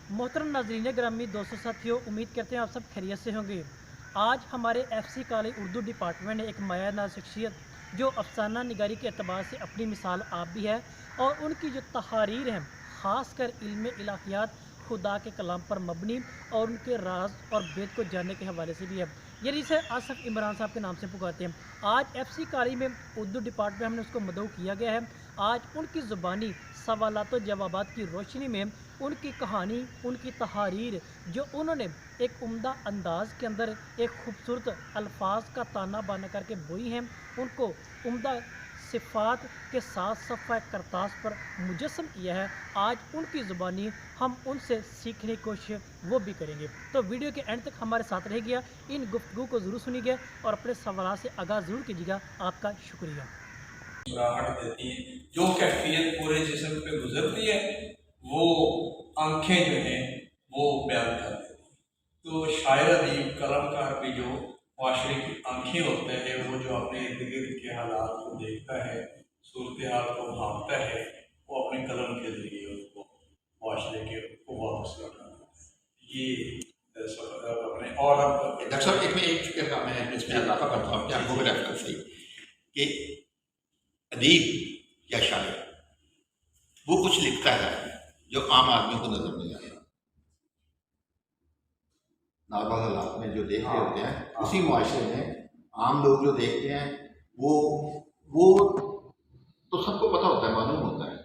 मोहतरम नाजरीन ग्रामी दोस्तों साथियों, उम्मीद करते हैं आप सब खैरियत से होंगे। आज हमारे एफसी कॉलेज उर्दू डिपार्टमेंट ने एक मायानाज शख्सियत जो अफसाना निगारी के अतबार से अपनी मिसाल आप भी है और उनकी जो तहारीर हैं ख़ास कर इल्म इलाहियात खुदा के कलाम पर मबनी और उनके राज और वेद को जानने के हवाले से भी है। ये जिसे आसफ इमरान साहब के नाम से पुकारते हैं। आज एफसी कॉलेज में उर्दू डिपार्टमेंट हमने उसको मदऊ किया गया है। आज उनकी ज़ुबानी सवालात जवाबात की रोशनी में उनकी कहानी, उनकी तहारीर जो उन्होंने एक उम्दा अंदाज़ के अंदर एक खूबसूरत अल्फाज का ताना बाना करके बोई हैं, उनको उम्दा सिफ़ात के साथ सफ़ा करतास पर मुजस्सम किया है। आज उनकी ज़ुबानी हम उनसे सीखने की कोशिश वो भी करेंगे। तो वीडियो के एंड तक हमारे साथ रहिएगा, इन गुफ्तगू को ज़रूर सुनिएगा और अपने सवाल से आगाज़ ज़रूर कीजिएगा। आपका शुक्रिया। मुस्कुराहट देती हैं, जो कैफियत पूरे जिस्म पे गुजरती है वो आंखें जो हैं वो बयान कर देती हैं। तो शायर अदीब कलमकार भी जो माशरे की आंखें होते हैं, वो जो अपने इर्द गिर्द के हालात को देखता है, सूरत हाल को भांपता है, वो अपने कलम के जरिए उसको माशरे के को वापस लौटाता है। ये अपने और अब डॉक्टर साहब एक में एक चुके का मैं इसमें इजाफा करता हूँ कि आपको भी रेफरेंस सही कि अदीब या शायर वो कुछ लिखता है जो आम आदमी को नजर नहीं आता। नॉर्मल हालात में जो देख रहे होते हैं उसी मुआशरे में आम लोग जो देखते हैं वो तो सबको पता होता है, मालूम होता है,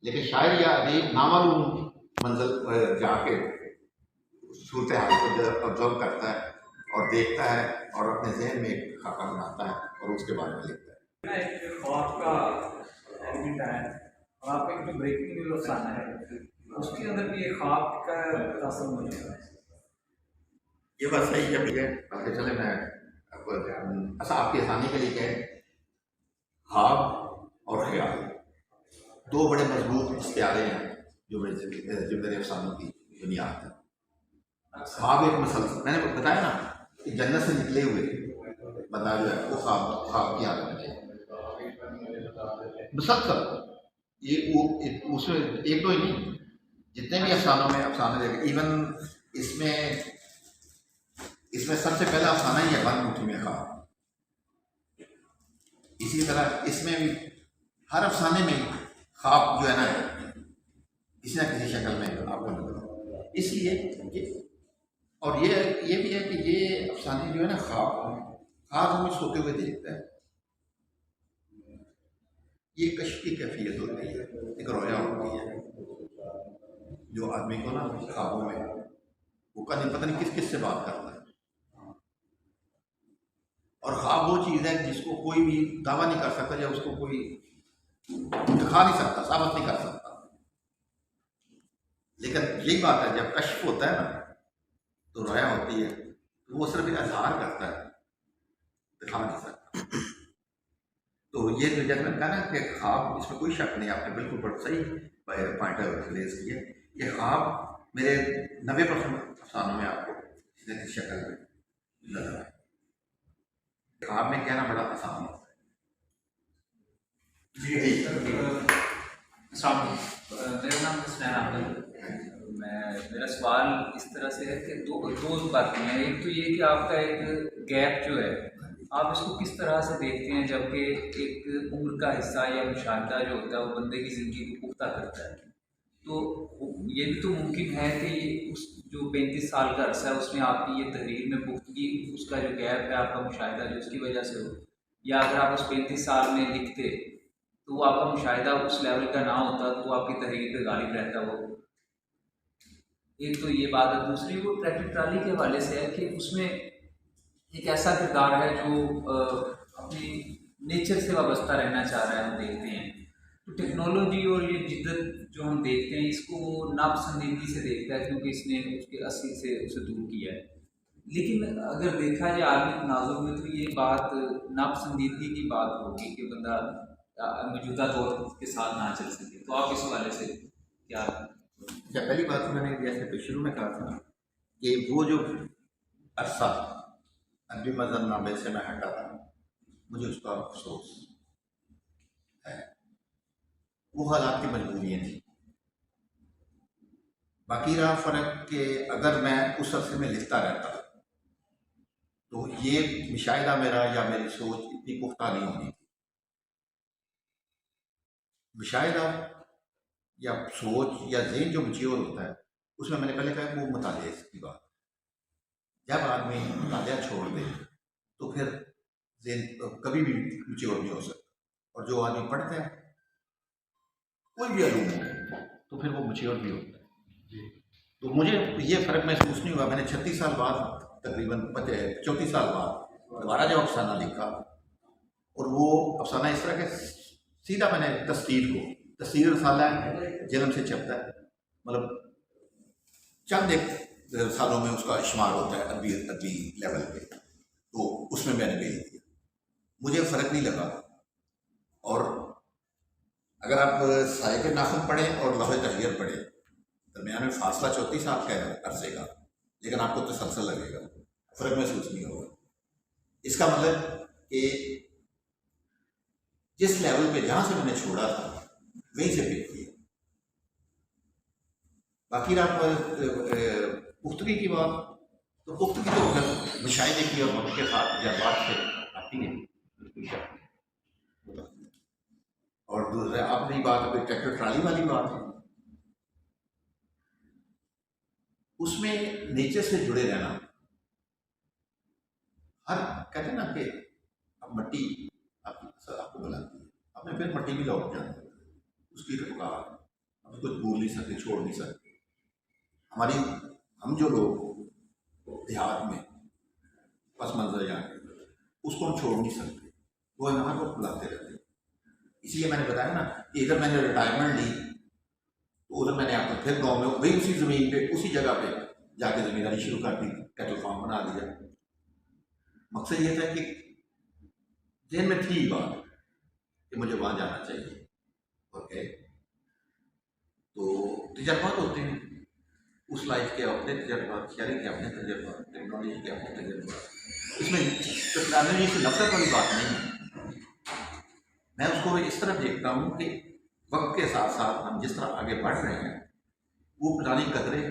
लेकिन शायर या अदीब नामालूम मंजिल जाके सूरत हाल को ऑब्जर्व करता है और देखता है और अपने जहन में एक खाका बनाता है और उसके बारे में लिखता है। एक ख्वाब का एलिमेंट आया और आपका एक जो ब्रेकिंग न्यूज अफसाना है उसके अंदर भी एक ख्वाब का तासर मौजूद है। ये बात सही है भैया, आगे चले मैं अच्छा आपकी आसानी के लिए कहें, ख्वाब और ख्याल दो बड़े मजबूत इश्तियारे हैं जो मेरे अफसानों की बुनियाद है। ख्वाब एक मसलसल, मैंने बताया ना कि जन्नत से निकले हुए बंदा जो है वो ख्वाब की हालत में मुसलसल, ये वो उसमें एक दो ही नहीं, जितने भी अफसानों में अफसाने देखे, इवन इसमें सबसे पहला अफसाना ही है बंद मुट्ठी में ख्वाब। इसी तरह इसमें भी हर अफसाने में ख्वाब जो है ना किसी न किसी शक्ल में आपको नजर, इसलिए और ये भी है कि ये अफसाने जो है ना ख्वाब हमें सोते हुए देखता है, ये कश्फ की कैफियत होती है, एक रोया होती है जो आदमी को ना ख्वाबों में वो का नहीं पता नहीं किस किस से बात करता है। और ख्वाब वो चीज़ है जिसको कोई भी दावा नहीं कर सकता या उसको कोई दिखा नहीं सकता, साबित नहीं कर सकता। लेकिन यही बात है जब कश्फ होता है ना तो रोया होती है, तो वो सिर्फ इजहार करता है, दिखा नहीं सकता। तो ये जो जैसे मैंने कहा ना कि ख्वाब, इसमें कोई शक नहीं, आपने बिल्कुल बहुत सही पॉइंट रेज किया। ये ख्वाब मेरे 90% अफसानों में आपको इस शक्ल में नजर आए। ख्वाब में कहना बड़ा आसान होता है। मेरा नाम हुसनैन अहमद। मेरा सवाल इस तरह से है कि दो बातें हैं। एक तो ये कि आपका एक गैप जो है आप इसको किस तरह से देखते हैं, जबकि एक उम्र का हिस्सा या मुशाहिदा जो होता है वो बंदे की ज़िंदगी को पुख्ता करता है। तो ये भी तो मुमकिन है कि उस जो 35 साल का अरसा है उसमें आपकी ये तहरीर में पुख्तगी, उसका जो गैप है आपका मुशाहिदा जो उसकी वजह से हो, या अगर आप उस 35 साल में लिखते तो वो आपका मुशाहिदा उस लेवल का ना होता तो आपकी तहरीर पे गालिब रहता वो। एक तो ये बात है। दूसरी वो ट्रैफिक ट्राली के हवाले से है कि उसमें एक ऐसा किरदार है जो अपनी नेचर से वाबस्ता रहना चाह रहा है, हम देखते हैं। तो टेक्नोलॉजी और ये जिद्दत जो हम देखते हैं इसको वो नापसंदीदगी से देखता है क्योंकि इसने उसके असली से उसे दूर किया है। लेकिन अगर देखा जाए आलमी तनाजुर में तो ये बात नापसंदीदगी की बात होगी कि बंदा मौजूदा दौर के साथ ना चल सके। तो आप इस हवाले से क्या? जब पहली बात तो मैंने जैसे शुरू में कहा था कि वो जो अरसा अरबी मजहब नामे से मैं हटा था, मुझे उसका अफसोस है। वो हालात की मजबूरियाँ थी, बाकी रहा फ़र्क कि अगर मैं उस अरसे में लिखता रहता तो ये मुशाहिदा मेरा या मेरी सोच इतनी पुख्ता नहीं होनी थी। मुशाहिदा या सोच या ज़हन जो मैच्योर होता है उसमें मैंने पहले कहा वो मुताले की बात। जब आदमी मुतालिया छोड़ दे तो फिर ज़हन कभी भी मैच्योर नहीं हो सकता। और जो आदमी पढ़ता है कोई भी अलूम हो तो फिर वो मैच्योर भी होता है। तो मुझे ये फ़र्क महसूस नहीं हुआ। मैंने 36 साल बाद, तकरीबन 34 साल बाद दोबारा जब अफसाना लिखा, और वो अफसाना इस तरह के सीधा मैंने तस्तीर रसाला है, जन्म से छपता है, मतलब चंद एक सालों में उसका शुमार होता है अरबी लेवल पे, तो उसमें मैंने भेज दिया। मुझे फ़र्क नहीं लगा। और अगर आप साए के नाखुन पढ़ें और लौहे तहरीर पढ़ें, दरमियान में फासला 34 साल का है अरसे का, लेकिन आपको तसलसल लगेगा, फ़र्क महसूस नहीं होगा। इसका मतलब कि जिस लेवल पे जहाँ से मैंने छोड़ा था वहीं से पिक किया। बाकी आप पुख्तगी की बात, तो पुख्तगी तो अगर मुशाहिदे की और वक्त के साथ जज्बात से आती है। और दूसरा अपनी बात अभी ट्रैक्टर ट्राली वाली बात है, उसमें नेचर से जुड़े रहना। हर कहते ना कि अब मट्टी आपको बुलाती है, आपने फिर मट्टी भी लौट जाना, उसकी रफ्तार हम कुछ भूल नहीं सकते, छोड़ नहीं सकते। हम जो लोग देहात में पस मंजर जाए उसको हम छोड़ नहीं सकते, वो हमारे को बुलाते रहते हैं। इसलिए मैंने बताया ना कि इधर मैंने रिटायरमेंट ली तो उधर मैंने आपको फिर गाँव में वही उसी ज़मीन पे उसी जगह पे जाके ज़मींदारी शुरू कर दी, कैटल फार्म बना दिया। मकसद ये था कि जहन में थी बात कि मुझे वहाँ जाना चाहिए। ओके, तो तजर्बात होते हैं उस लाइफ के, अपने तजर्बात, शहरी के अपने तजर्बात, टेक्नोलॉजी के अपने तजर्बात। इसमें टेक्नोलॉजी से नफरत वाली बात नहीं है। मैं उसको इस तरह देखता हूँ कि वक्त के साथ साथ हम जिस तरह आगे बढ़ रहे हैं, वो पुरानी कदरें,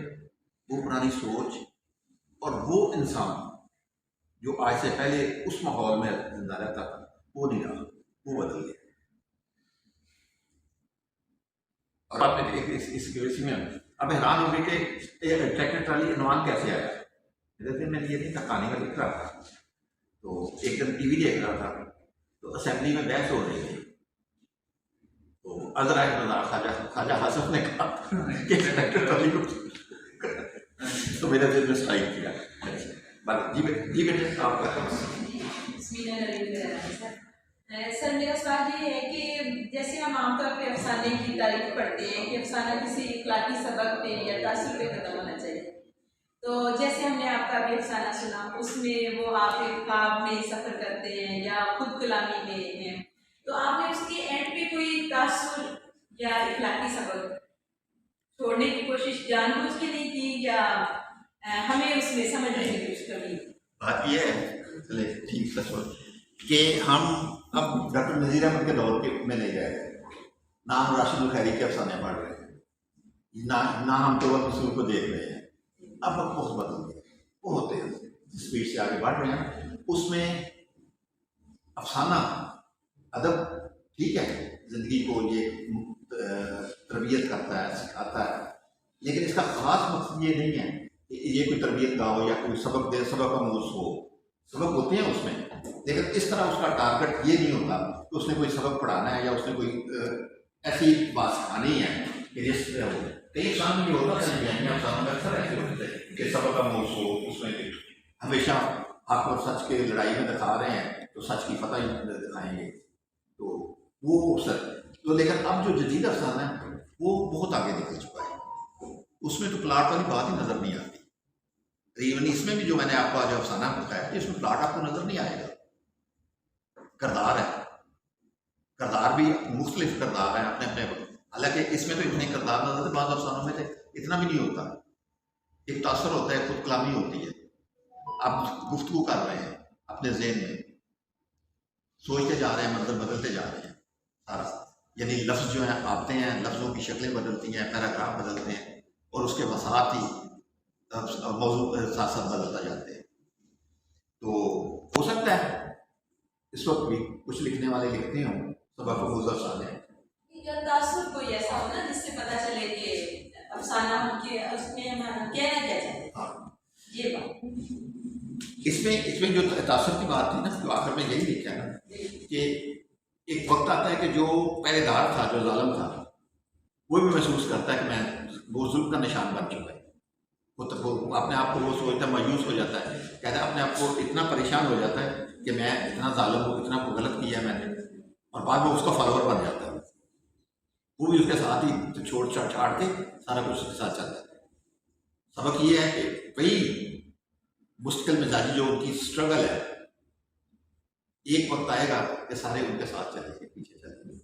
वो पुरानी सोच और वो इंसान जो आज से पहले उस माहौल में जिंदा रहता था वो नहीं रहा, वो बदल गया। और आपने इसी में अब हैरान हो गए कि ट्रैक्टर ट्राली इनवान कैसे आया। मैंने ये नहीं था, कहानी में लिख रहा था, तो एक दिन टीवी देख रहा था, तो असेंबली में बहस हो रही थी, तो अजरा ख्वाजा हासिफ ने कहा कि ट्रैक्टर ट्राली को तो मेरे दिल में स्ट्राइक किया। जी बेटे आपका सर, मेरा सवाल ये है कि जैसे हम आमतौर पे अफसाने की तारीफ पढ़ते हैं कि अफसाना किसी इखलाकी सबक पे या तासुर पे खत्म होना चाहिए, तो जैसे हमने आपका अभी अफसाना सुना उसमें वो आप एक ख्वाब में सफ़र करते हैं या खुद कलामी में हैं, तो आपने उसके एंड पे कोई तासुर या इखलाकी सबक छोड़ने की कोशिश जानबूझ के नहीं की या हमें उसमें समझने की कोशिश करी? बात यह है, चले ठीक से कि हम अब डॉक्टर नज़ीर अहमद के दौर के में नहीं गए, ना हम राशिद खैरी के अफसाने पढ़ रहे हैं, ना हम तो रसूल को देख रहे हैं। अब वक्त बहुत बदल गया, वो होते हैं जिस स्पीड से आगे बढ़ रहे हैं उसमें अफसाना अदब ठीक है, ज़िंदगी को ये तरबियत करता है, सिखाता है, लेकिन इसका ख़ास मकसद ये नहीं है कि ये कोई तरबियत का हो या कोई सबक दे, सबक आमूज़ हो। सबक होते हैं उसमें, लेकिन इस तरह उसका टारगेट ये नहीं होता कि उसने कोई सबक पढ़ाना है या उसने कोई ऐसी बात सिखानी है कि जिस कई काम ये होता है अक्सर ऐसे होते हैं कि सबक आमूज़ हो, उसमें हमेशा हक और सच के लड़ाई में दिखा रहे हैं तो सच की फतह ही दिखाएंगे, तो वो सच। तो लेकिन अब जो जदीद अफसाना है वो बहुत आगे निकल चुका है, उसमें तो प्लाट वाली बात ही नज़र नहीं आती। इवन इसमें भी जो मैंने आपको आज अफसाना बताया इसमें प्लाट आपको नज़र नहीं आएगा। किरदार है, किरदार भी मुख्तलिफ किरदार हैं अपने अपने, हालांकि इसमें तो इतने किरदार नजर थे, बाद अफसानों में थे इतना भी नहीं होता। एक तासर होता है, खुद कलामी होती है, आप गुफ्तगू कर रहे हैं अपने ज़हन में, सोचते जा रहे हैं, मंजर बदलते जा रहे हैं सारा, यानी लफ्ज़ जो है आते हैं, लफ्ज़ों की शक्लें बदलती हैं, पैराग्राफ बदलते हैं और उसके उसके साथ ही मौजूद साथ साथ बदलता जाते हैं। तो हो सकता है इस वक्त भी कुछ लिखने वाले लिखते हों सबक अफसाने, या तासुर कोई ऐसा हो ना जिससे पता चले कि अफसाना के उसमें हम कहना क्या चाहते हैं। हाँ, ये बात इसमें जो तासुर की बात थी ना, तो आखिर में यही लिखा है ना कि एक वक्त आता है कि जो पहरेदार था, जो जालिम था, वो भी महसूस करता है कि मैं वो जुल्म का निशान बन चुका है। वो अपने आप को वो सोचता है, मायूस हो जाता है, कहता है अपने आप को इतना परेशान हो जाता है कि मैं इतना जालिम हूँ, इतना गलत किया मैंने, और बाद में उसका फॉलोअर बन जाता है। वो भी उसके साथ ही तो छोड़ छाड़ के सारा कुछ उसके साथ चलता है। सबक ये है कि वही मुश्किल मिजाजी जो उनकी स्ट्रगल है, एक वक्त आएगा कि सारे उनके साथ चलेंगे, पीछे चलेंगे।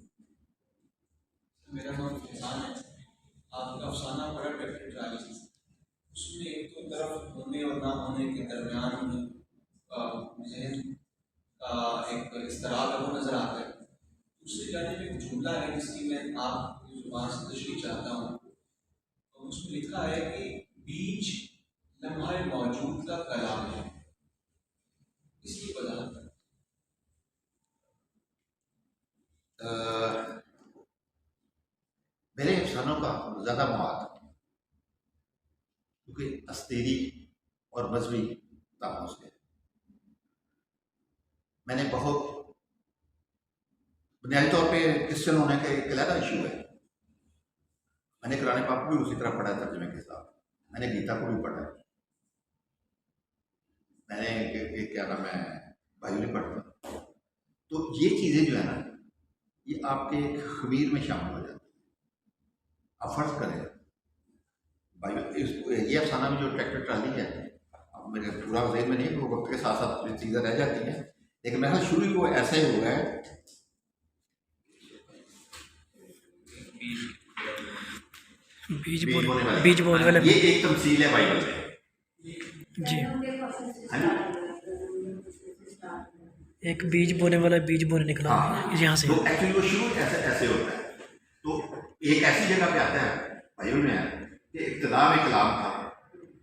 मेरा नाम फैजान है। आपका अफसाना बड़ा टेक्निकल है। उसमें एक तो तरफ होने और ना होने के दरमियान जहन का एक इस्तराब है, वो नज़र आता है। दूसरी जानिब एक जुमला है जिसकी मैं आपकी जुबान से तशरीह चाहता हूँ। तो उसमें लिखा है कि बीज लम्हा मौजूद का कलाम है। इसकी वजह मेरे अफसानों का ज़्यादा मवाद क्योंकि अस्तेरी और मजहबी तामुस है। मैंने बहुत बुनियादी तौर पे क्रिश्चियन होने का एक अलग इशू है। मैंने कुरान पाक भी उसी तरह पढ़ा है तर्जुमे के साथ, मैंने गीता को भी पढ़ा है, मैंने क्या नाम है बाइबल पढ़ता। तो ये चीज़ें जो है ना, ये आपके खमीर में शामिल हो जाती है। आप फर्ज करें ये अफसाना में जो ट्रैक्टर ट्राली है, अब मेरे पूरा ज़हन में नहीं, वो वक्त के साथ साथ चीज़ें रह जाती हैं, लेकिन मेरा शुरू ही वो ऐसे ही हुआ है। बीज बोने वाला, ये एक तमसील है बाइबल में जी। है ना? एक बीज बोने वाला बीज बोने निकला यहाँ से। तो एक्चुअली वो शुरू ऐसे होता है। तो एक ऐसी जगह पे आता है बाइबल में है कि इब्तिदा में कलाम था,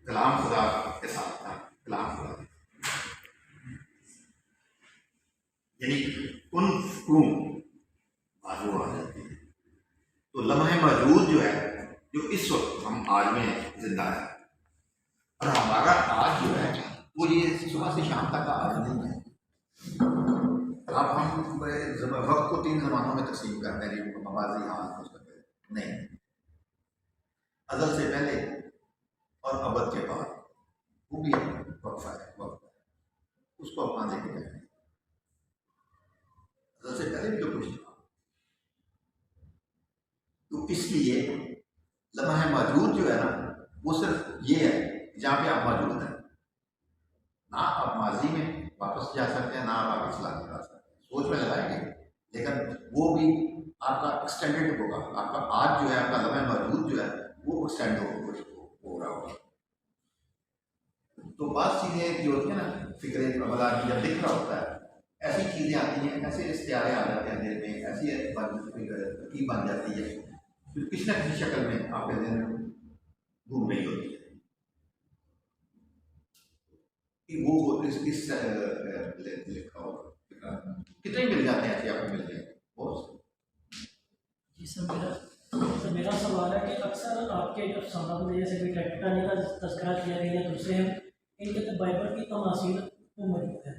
कलाम खुदा के साथ था, कलाम खुदा यानी उन बाजू आ जाती है। तो लम्हे मौजूद जो है, जो इस वक्त हम आज में जिंदा है, और हमारा आज जो है वो ये सुबह से शाम तक का आज नहीं है। अब हम वक्त को 3 ज़मानों में तकसीम करते हैं, मवाज़ी हाल नहीं, अज़ल से पहले और अबद के बाद, वो भी वक्फा है, वक्त उसको अपना लेके जाए। अज़ल से पहले भी जो कुछ था, तो इसलिए लम्हा मौजूद जो है ना, वो सिर्फ ये है जहाँ पे आप मौजूद हैं। ना आप माजी में वापस जा सकते हैं, ना आप आगे चला जा सकते हैं, सोच में लगाएंगे, लेकिन वो भी आपका एक्सटेंडेड होगा। आपका आज जो है, आपका लम्हा मौजूद जो है, वो एक्सटेंड हो रहा होगा। तो बात चीज़ें जो होती है ना, फिक्र की जब दिख रहा होता है, ऐसी चीज़ें आती हैं, ऐसे इश्तिहारे आ जाते हैं दिल में, ऐसी तरकीब बन जाती है, फिर किसी न किसी शक्ल में आपके दिन घूम रही होती है कि वो इस लिखा होगा। कितने मिल जाते हैं ऐसे आपको मिल जाएंगे बहुत। जी सर, मेरा सवाल है कि अक्सर आपके जो अफसाना में जैसे कोई ट्रैक्टर का तस्करा किया गया या दूसरे हैं, इनके बाइबल की तमासील वो मौजूद है।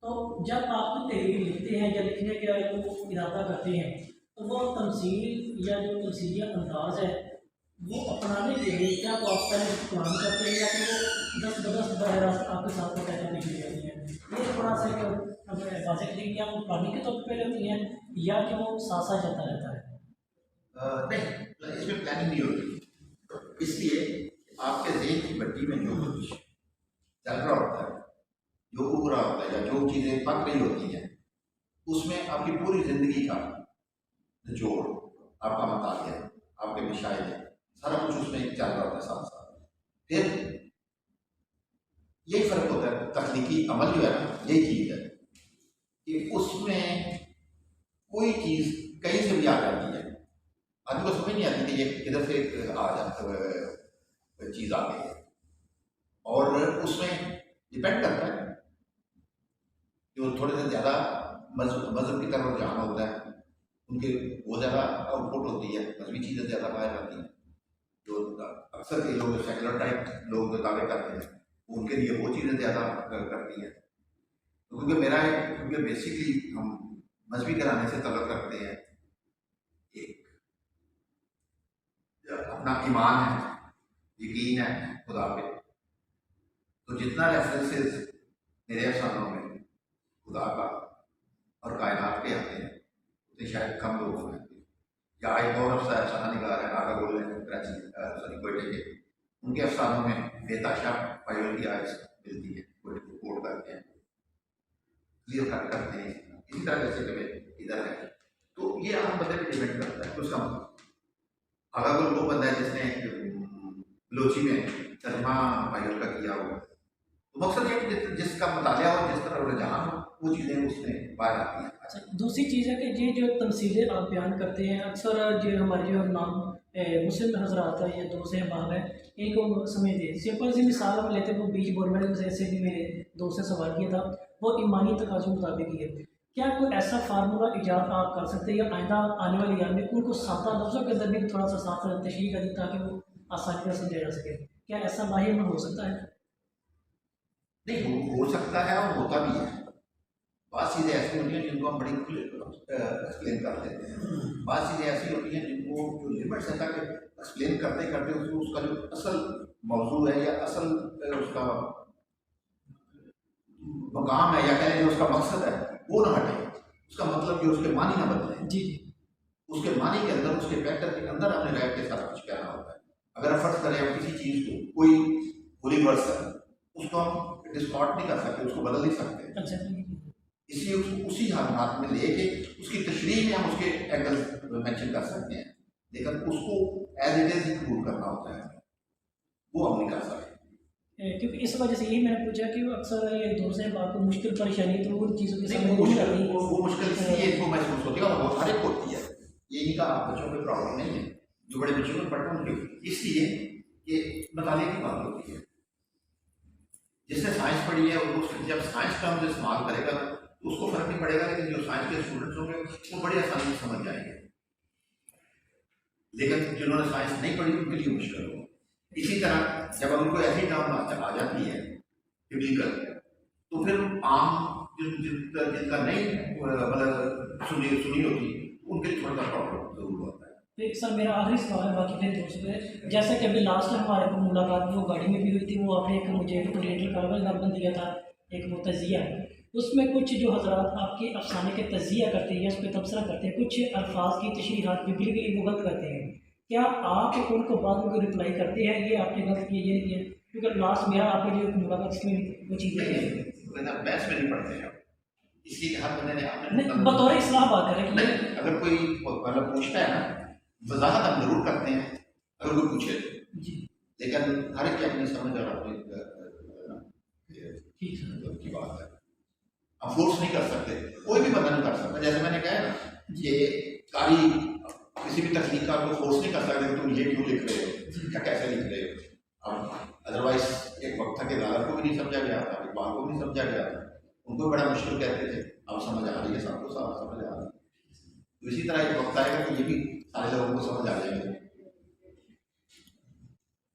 तो जब आप तहरीर लिखते हैं या लिखने का वो इरादा करते हैं, तो वो तमसील या जो तमसीली अंदाज है वो अपनाने के लिए क्या वो आप पहले प्लान करते हैं, या फिर वो 10 बदस बहरास्त आपके साथ में तय करने के लिए जाती है? ये थोड़ा सा वाज़ेह करें कि आप प्लानिंग के तौर पर होती हैं या कि वो साथ साथ चलता रहता है? नहीं, इसमें प्लानिंग नहीं होती। इसलिए आपके ज़हन की भट्टी में जो कुछ चल रहा होता है, जो उग रहा होता है, या जो चीज़ें पक रही होती हैं, उसमें आपकी पूरी ज़िंदगी का निचोड़, आपका मतालिया, आपके मुशाहिदे, सारा कुछ उसमें चल रहा होता है साथ साथ। फिर यही फ़र्क होता है, तकनीकी अमल जो है ना, यही चीज़ है कि उसमें कोई चीज़ कहीं से भी आ जाती है, आदमी को समझ नहीं आती कि ये किधर से आ जाता है, चीज़ आ गई है। और उसमें डिपेंड करता है कि वो थोड़े से ज़्यादा मजहब की तरफ रुझान होता है, उनके वो ज़्यादा आउटपुट होती है, मजहबी चीज़ें ज़्यादा बाहर आती हैं। जो अक्सर के लोग सेकुलर टाइप लोग जो दावे करते हैं उनके लिए वो चीज़ें ज़्यादा करती हैं। क्योंकि क्योंकि बेसिकली हम मजहबी घराने से तल्लुक़ रखते हैं, एक अपना ईमान है, यकीन है खुदा पे, तो जितना रेफरेंसेस मेरे अफसानों में खुदा का और कायनात के आते हैं उतने शायद कम लोग हैं। या एक और अफसाना निगार है नागा गोल कराची सॉरी कोयटे के, उनके अफसानों में बेताशा पायल की आयत मिलती है, कोयटे को कोट करते हैं, ये फर्क करते हैं। इसी तरह जैसे कभी इधर है, तो ये आम बंदे पे डिपेंड करता है। उसका अगर वो बंदा है जिसने बलोची में तर्जमा पायल का किया हुआ, तो मकसद ये कि जिसका मुतालिया और जिस तरह रुझान हो वो चीज़ें उसमें बाहर आती हैं। अच्छा, दूसरी चीज़ है कि ये जो तमसीलें आप बयान करते हैं अक्सर जो हमारे जो नाम मुस्लिम हजरात है या दोस्त हैं बाब है इनको समझते हैं। सिंपल सी मिसाल हम लेते हैं, वो बीच गवर्नमेंट से भी मेरे दोस्त ने सवाल किया था, वो ईमानी तकाज़ों के मुताबिक ही है। क्या कोई ऐसा फार्मूला ईजाद आप कर सकते हैं या आइंदा आने वाले याद में उनको सादा लफ्ज़ों के अंदर भी थोड़ा सा साफ तशरीह कर दी ताकि वो आसानी से समझा जा सके? क्या ऐसा लाहिर हो सकता है? नहीं, हो सकता है और होता भी है। बात चीज़ें ऐसी होती हैं जिनको हम बड़ी खुले एक्सप्लेन कर देते हैं, बात चीज़ें ऐसी होती हैं जिनको जो लिमिट्स है ताकि एक्सप्लेन करते करते उसका जो असल मौजू है या असल उसका मकाम है या कह लें उसका मकसद है वो ना हटे, उसका मतलब कि उसके मानी ना बदले। जी, उसके मानी के अंदर, उसके फैक्टर के अंदर हमने रह के सारा कुछ कहना होता है। अगर फर्ज करें हम किसी चीज़ को, कोई बुरी वर्स है, उसको हम डिस्टॉर्ट नहीं कर सकते, उसको बदल नहीं सकते। अच्छा, इसलिए उसको उसी हालात में लेके उसकी तशरीह में हम उसके एंगल्स मेंशन कर सकते हैं, लेकिन उसको एज इट इज ही कबूल करना होता है, वो हम नहीं कर सकते। क्योंकि इस वजह से यही मैंने पूछा कि अक्सर ये दोस्त हैं आपको मुश्किल परेशानी तो उन चीज़ों की समझ नहीं आती। वो मुश्किल इसलिए इसको महसूस होती है और बहुत सारे को होती है। ये नहीं कहा बच्चों में प्रॉब्लम नहीं है, जो बड़े बच्चों में पढ़ते हैं उनके, इसलिए ये बताने की बात होती है। जिसने साइंस पढ़ी है वो जब साइंस टर्म्स इस्तेमाल करेगा तो उसको फर्क नहीं पड़ेगा, लेकिन जो साइंस के स्टूडेंट्स होंगे वो बड़ी आसानी से समझ जाएंगे, लेकिन जिन्होंने साइंस नहीं पढ़ी उनके लिए मुश्किल होगा। इसी तरह जब उनको ऐसी टर्म आ जाती है बिब्लिकल, तो फिर आम जिनका नहीं मतलब सुनी होती उनके लिए थोड़ा सा प्रॉब्लम जरूर होता है। फिर सर मेरा आखिरी सवाल है, बाकी फिर दोस्त पे जैसा कि अभी लास्ट हमारे को मुलाकात वो गाड़ी में भी हुई थी, वो आपने एक मुझे ओरिएंटल कागज नंबर दिया था, एक वो तजिया, उसमें कुछ जो हजरात आपके अफसाने के तजिया करते हैं, उस पर तबसरा करते हैं, कुछ अल्फाज की तशरीहात बिल्कुल वो गलत करते हैं। क्या आप उनको बाद में रिप्लाई करते हैं ये आपने गलत किया ये नहीं किया? क्योंकि लास्ट मेरा आपने जो मुलाकात इसमें वो चीज़ें बहस में नहीं पढ़ते हैं, इसलिए हर बंदे ने आपने बतौर इस्लाह बात करें कि नहीं, अगर कोई मतलब पूछता है ना वजाहत हम जरूर करते हैं अगर कोई पूछे तो जी, लेकिन हर एक की अपनी समझ और अपनी ठीक है, की बात है, हम फोर्स नहीं कर सकते, कोई भी बंदा नहीं कर सकता। जैसे मैंने कहा ना, ये कारी किसी भी तकनीकार को फोर्स नहीं कर सकते तुम ये क्यों लिख रहे हो या कैसे लिख रहे हो। अब अदरवाइज एक वक्त था कि गालर को भी नहीं समझा गया था, इकबाल को भी नहीं समझा गया था, उनको बड़ा मुश्किल कहते थे, अब समझ आ रही है, सबको समझ आ रही है। तो इसी तरह एक वक्त आएगा कि ये भी सारे लोगों को समझ आ जाएंगे।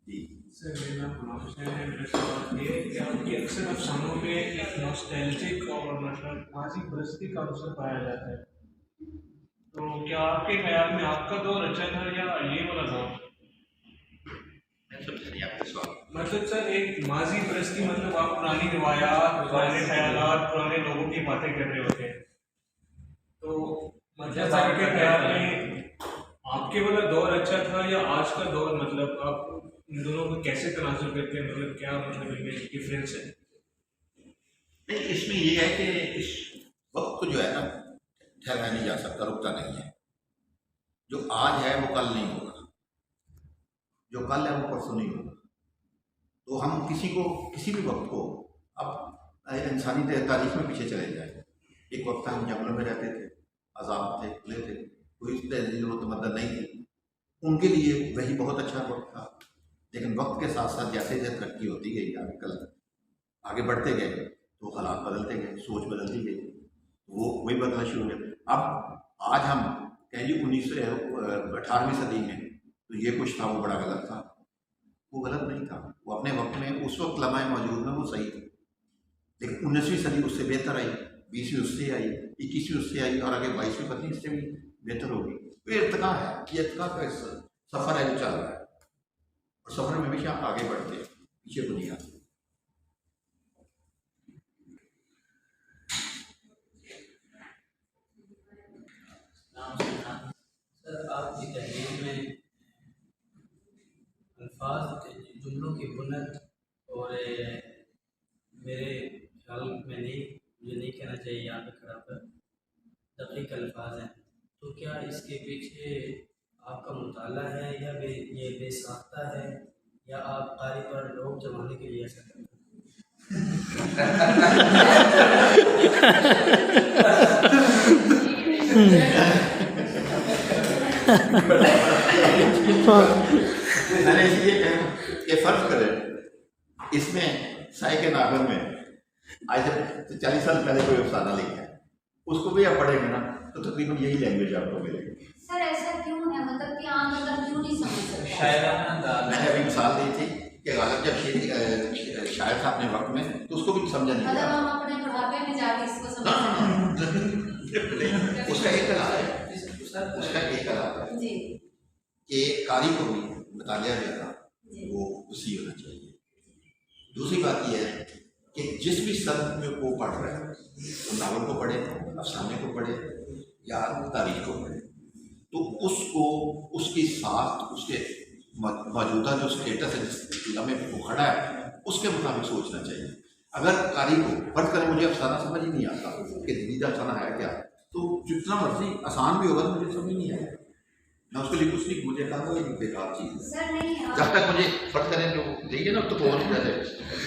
जी सर मेरा आपसे ये है कि आपके अक्सर अफसानों में एक नॉस्टैल्जिक और मतलब माजी बस्ती का अवसर पाया जाता है, तो क्या आपके ख्याल में आपका दौर अच्छा था या ये वाला दौर? मतलब सर एक माजी परस्ती, मतलब आप पुरानी रिवायात, पुराने ख्यालात, पुराने लोगों की बातें कर रहे होते हैं, तो मतलब आपके ख्याल में आपके वाला दौर अच्छा था या आज का दौर, मतलब आप इन दोनों को कैसे तनाजुर करते हैं, मतलब क्या मतलब इनमें डिफरेंस है? नहीं, इसमें ये है कि इस वक्त को जो है ना ठहराया नहीं जा सकता, रुकता नहीं है। जो आज है वो कल नहीं होगा, जो कल है वो परसों नहीं होगा। तो हम किसी भी वक्त को अब इंसानी तारीख में पीछे चले जाए, एक वक्त हम जंगलों में रहते थे, आज़ाद थे, खुले थे, कोई तहजीब व तमद्दन नहीं थी, उनके लिए वही बहुत अच्छा वक्त था। लेकिन वक्त के साथ साथ जैसे जैसे तरक्की होती गई, आगे कल आगे बढ़ते गए, तो हालात बदलते गए, सोच बदलती गई, वो वही बदलना शुरू हो गया। अब आज हम कहें जी 18वीं सदी में तो ये कुछ था, वो बड़ा गलत था। वो गलत नहीं था, वो अपने वक्त में उस वक्त लम्हा मौजूद में वो सही थी। लेकिन 19वीं सदी उससे बेहतर आई, 20वीं उससे आई, 21वीं उससे आई, और आगे 22वीं पता नहीं इससे भी बेहतर होगी। तो ये इर्तिका है, ये इर्तिका का सफ़र है जो चल रहा है, और सफ़र में हमेशा आगे बढ़ते हैं, पीछे को नहीं आते। सर, आपकी तहरीर में अल्फाज, जुमलों की बुनत और मेरे ख्याल में नहीं, मुझे नहीं कहना चाहिए यहाँ पे खड़ा कर दकीक अल्फाज हैं, तो क्या इसके पीछे आपका मुताला है या ये बेसाख्ता है, या आप कारी पर लोग जमाने के लिए ऐसा करते मैंने इसलिए कहा कि फर्ज करें इसमें साई के नागल में आज जब 40 साल पहले कोई अफसाना लिखा है, उसको भी आप पढ़ेंगे ना तो तकरीबन यही लैंग्वेज आपको मिलेगी। सर ऐसा क्यों है, मतलब कि आम मतलब क्यों नहीं समझ सकते? शायराना अंदाज मैंने अभी मिसाल दी थी कि गालिब जब शायर था अपने वक्त में तो उसको भी समझा नहीं मतलब गया। हम अपने बुढ़ापे में जाके इसको समझ सकते उसका एक कला है, उसका एक कला है हैं। जी कि कारी को भी मुतालिया देना जी वो उसी होना चाहिए। दूसरी बात यह है कि जिस भी सद में वो पढ़ रहा है, वो नावल को पढ़े, अफसाने को पढ़े या तारीख को पढ़े, तो उसको उसकी साख, उसके मौजूदा जो स्टेटस है जिस लम्हे पे वो खड़ा है, उसके मुताबिक सोचना चाहिए। अगर कारी को फर्ज करें मुझे अफसाना समझ ही नहीं आता कि दीदा अफसाना है क्या, तो जितना मर्जी आसान भी होगा तो मुझे समझ नहीं आएगा, मैं उसके लिए कुछ नहीं, मुझे कहा ये बेकार चीज़ है। सर नहीं जब तक मुझे फर्ज करें जो देखिए ना, तो कौन जैसे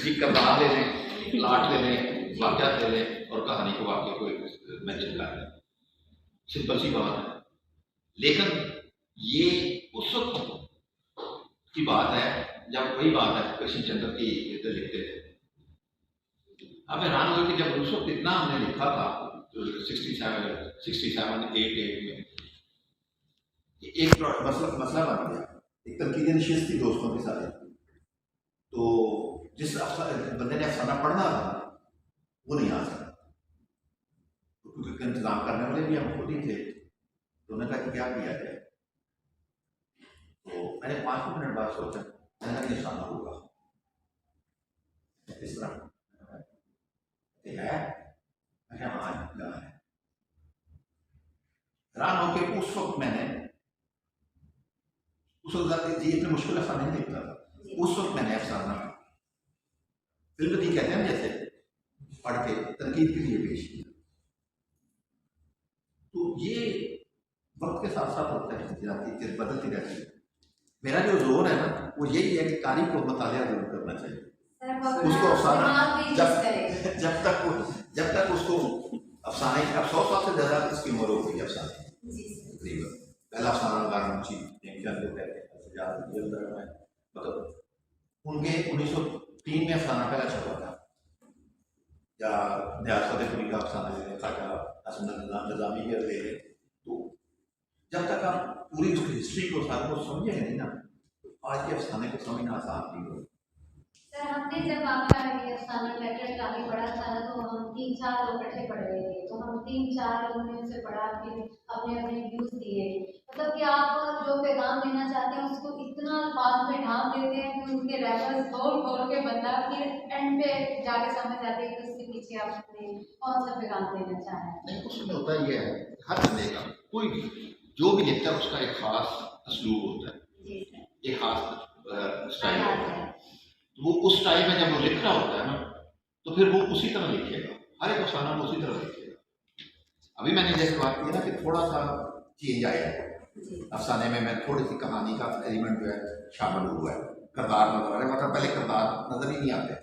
ये किरदार ले लें, प्लाट ले लें, वाक़यात ले लें और कहानी को वाक़े को मेंशन कर लें, सिंपल सी बात है। लेकिन ये उस वक्त की बात है जब वही बात है कृष्ण चंद्र की लिखते थे। अब हैरान हुए कि जब उस वक्त इतना हमने लिखा था 67 में एक मसला बन गया, एक तनकीदी नशिस्त थी दोस्तों के साथ, तो जिस बंदे ने अफसाना पढ़ना था वो नहीं आ सका, क्योंकि इंतजाम करने वाले भी हम खुद ही थे, तो उन्होंने कहा कि क्या किया जाए। तो मैंने 5 मिनट बाद सोचा, मैंने कहा अफसाना होगा इस तरह है, अच्छा हाँ है। हैरान होकर उस वक्त मैंने उस वक्त ये इतने मुश्किल अफसाने नहीं लिखता था, उस वक्त मैंने अफसाना फिल्म नहीं कहते हैं जैसे पढ़ के तनकीद के लिए पेश किया। तो ये वक्त के साथ साथ होता है, बदलती रहती है। मेरा जो जोर है ना वो यही है कि कारी को मुतालिया जरूर करना चाहिए, उसको अफसाना जब तक उसको अफसाने अब 100 साल से ज़्यादा इसकी उम्र हो गई अफसाने तकरीबन। पहला अफसाना गारमुची मतलब उनके 1903 में अफसाना पहला छपा था, या न्याज फतेहपुरी का अफसाना ले लें, खाजा हसन निज़ामी के ले लें, तो जब तक आप पूरी उसकी हिस्ट्री को सारे को समझेंगे नहीं ना, तो आज के अफसाने को समझना आसान नहीं होगा। सर हमने जब आपका ये अफसाना लेटर काफी बड़ा था ना, तो हम 3-4 लोग इकट्ठे पढ़ रहे थे, तो हम 3-4 लोगों ने उसे पढ़ा, फिर अपने अपने व्यूज दिए। मतलब कि आप जो पैगाम देना चाहते हैं उसको इतना अल्फाज में ढांप देते हैं कि उनके रेफरेंस खोल के बंदा फिर एंड पे जाके समझ जाते हैं कि उसके पीछे आपने कौन सा पैगाम देना चाह रहे हैं। नहीं, उसमें होता ये है, हर बंदे का कोई भी जो भी लिखता है उसका एक खास असलूब होता है, एक खास स्टाइल होता है। तो वो उस टाइम में जब वो लिख रहा होता है ना, तो फिर वो उसी तरह लिखेगा, हर एक अफसाना वो उसी तरह लिखेगा। अभी मैंने जैसे बात की ना कि थोड़ा सा चेंज आया है अफसाने में, मैं थोड़ी सी कहानी का एलिमेंट जो है शामिल हुआ है, किरदार नजर आ रहे, मतलब पहले किरदार नजर ही नहीं आते,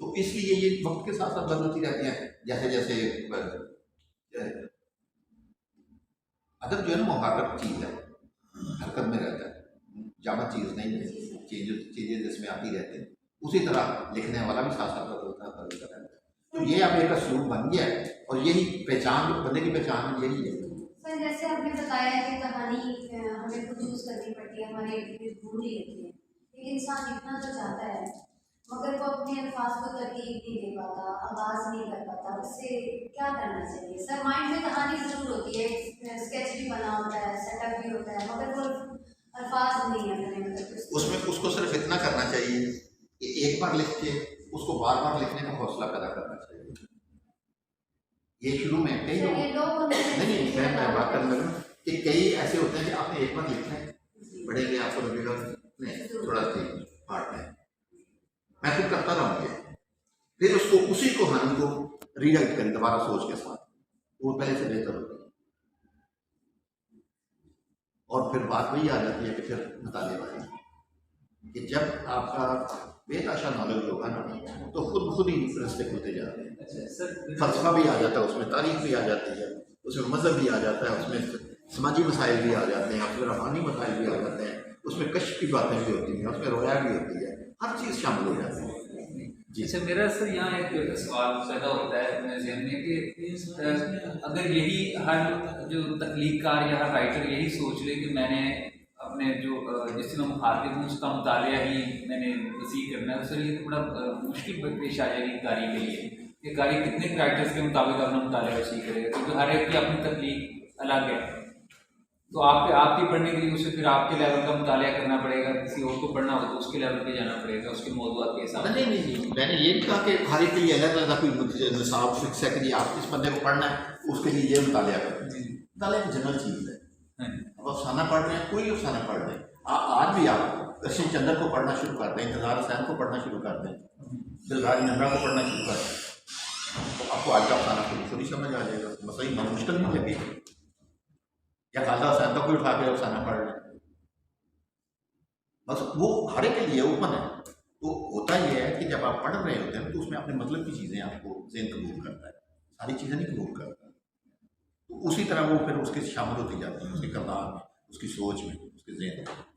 तो इसलिए ये वक्त के साथ साथ बदलती रहती है। जैसे जैसे अदब जो है ना मुहारक चीज़ है, हरकत में रहता है, जामत चीज़ नहीं है। चीज़ें जिसमें आती रहती हैं, उसी तरह लिखने वाला भी साथ साथ होता है। तो ये अब एक असलूब बन गया है और यही पहचान, बंदे की पहचान यही है। सर जैसे आपने बताया कि कहानी हमें खुद चूज करनी पड़ती है, हमारे इर्द ढूंढ ही रहती है, लेकिन इंसान लिखना तो चाहता है मगर वो अपने अल्फाज को तरतीब नहीं दे पाता, आगाज नहीं कर पाता, उससे क्या करना चाहिए? सर माइंड में कहानी जरूर होती है, स्केच भी बना होता है, सेटअप भी होता है, मगर वो अल्फाज नहीं है अपने, मतलब उसमें उसको सिर्फ इतना करना चाहिए कि एक बार लिख के उसको बार बार लिखने का हौसला पैदा करना चाहिए। ये शुरू में कई लोग नहीं मैं बात करने लगा कि कई ऐसे होते हैं कि आपने एक बार लिखना है, बढ़ेंगे आपको लगेगा नहीं थोड़ा पार्ट है, मैं खुद करता रहूँगी, फिर उसको उसी कहानी को रीराइट करें दोबारा सोच के साथ, वो पहले से बेहतर होती है। और फिर बात वही आ जाती है कि फिर मुताले वाली कि जब आपका बेतहाशा नॉलेज होगा ना तो खुद ही रास्ते खुलते जाते हैं। फलसफा भी आ जाता है उसमें, तारीख भी आ जाती है उसमें, मजहब भी आ जाता है उसमें, समाजी मसाइल भी आ जाते हैं उसमें, रूहानी मसाइल भी आ जाते हैं उसमें, कश्फ की बातें भी होती हैं उसमें, रोया भी होती है, हर चीज़ शामिल हो जाती है। अच्छा मेरा सर यहाँ एक सवाल पैदा होता है मेरे जहन में कि अगर यही हर जो तख्लीककार या हर राइटर यही सोच ले कि मैंने अपने जो जिससे मैं मुखातिब हूँ उसका मुतालिया ही मैंने वसी करना है, तो सर ये तो बड़ा मुश्किल पेश आ जाएगी कारी के लिए कि कारी कितने राइटर्स के मुताबिक अपना मुतालिया वसी करेगा, क्योंकि हर एक की अपनी तख्लीक अलग है। तो आपके पढ़ने के लिए उसे फिर आपके लेवल का मुतालिया करना पड़ेगा, किसी और को पढ़ना हो तो उसके लेवल पे जाना पड़ेगा, उसके मौजूद के हिसाब से। नहीं मैंने ये कहा कि हर एक के लिए अलग अलग कोई निसाब फिक्स है कि आप इस बंदे को पढ़ना है उसके लिए ये मुतालिया करें। मुतालिया एक जनरल चीज़ है, अब अफसाना पढ़ रहे हैं, कोई अफसाना पढ़ रहे हैं, आज भी आप कृष्ण चंद्र को पढ़ना शुरू कर दें, इंतजार हुसैन को पढ़ना शुरू कर दें, दिलराज नंदा को पढ़ना शुरू कर दें, तो आपको आज का अफसाना खुद ही समझ आ जाएगा, मसला मुश्किल नहीं लगेगा। या खालसा हुसैन को भी उठा के अफसाना पढ़ लें, बस वो हर एक के लिए ओपन है। तो होता यह है कि जब आप पढ़ रहे होते हैं तो उसमें अपने मतलब की चीज़ें आपको ज़हन कबूल करता है, सारी चीज़ें नहीं कबूल करता, तो उसी तरह वो फिर उसके शामिल होती जाती हैं, उसके किरदार में, उसकी सोच में, उसके ज़हन में।